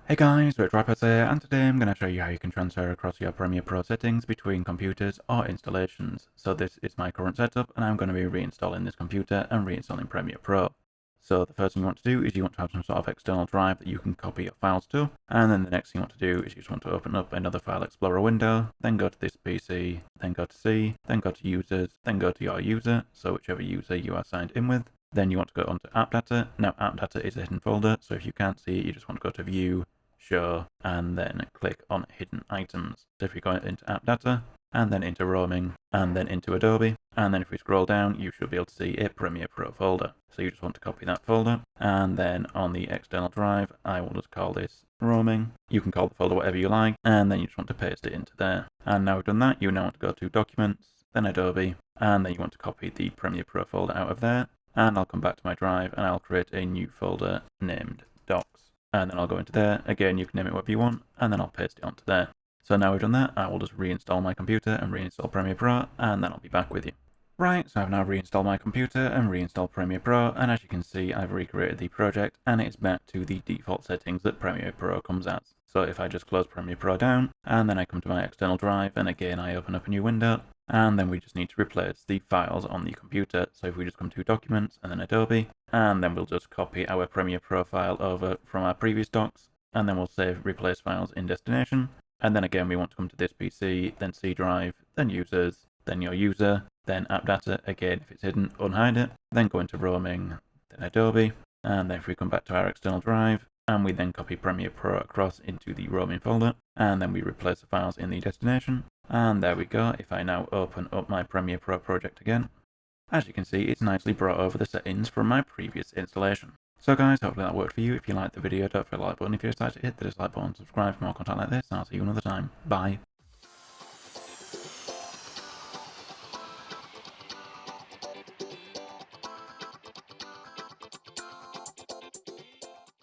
Hey guys, it's R4GE here, and today I'm going to show you how you can transfer across your Premiere Pro settings between computers or installations. So this is my current setup, and I'm going to be reinstalling this computer and reinstalling Premiere Pro. So the first thing you want to do is you want to have some sort of external drive that you can copy your files to, and then the next thing you want to do is you just want to open up another File Explorer window, then go to this PC, then go to C, then go to Users, then go to your user, so whichever user you are signed in with. Then you want to go onto App Data. Now App Data is a hidden folder, so if you can't see it, you just want to go to View, Show, and then click on Hidden Items. So if you go into App Data, and then into Roaming, and then into Adobe, and then if we scroll down, you should be able to see a Premiere Pro folder. So you just want to copy that folder, and then on the external drive, I will just call this Roaming. You can call the folder whatever you like, and then you just want to paste it into there. And now we've done that, you now want to go to Documents, then Adobe, and then you want to copy the Premiere Pro folder out of there, and I'll come back to my drive, and I'll create a new folder named Docs. And then I'll go into there, again you can name it whatever you want, and then I'll paste it onto there. So now we've done that, I will just reinstall my computer and reinstall Premiere Pro, and then I'll be back with you. Right, so I've now reinstalled my computer and reinstalled Premiere Pro, and as you can see I've recreated the project, and it's back to the default settings that Premiere Pro comes as. So if I just close Premiere Pro down, and then I come to my external drive, and again I open up a new window, and then we just need to replace the files on the computer. So if we just come to Documents and then Adobe, and then we'll just copy our Premiere Pro file over from our previous docs, and then we'll save Replace Files in Destination, and then again we want to come to this PC, then C drive, then Users, then your user, then App Data, again if it's hidden, unhide it, then go into Roaming, then Adobe, and then if we come back to our external drive, and we then copy Premiere Pro across into the roaming folder, and then we replace the files in the destination, and there we go. If I now open up my Premiere Pro project again, as you can see it's nicely brought over the settings from my previous installation. So guys, hopefully that worked for you. If you liked the video, don't forget the like button. If you're excited, hit the dislike button, subscribe for more content like this, and I'll see you another time. Bye.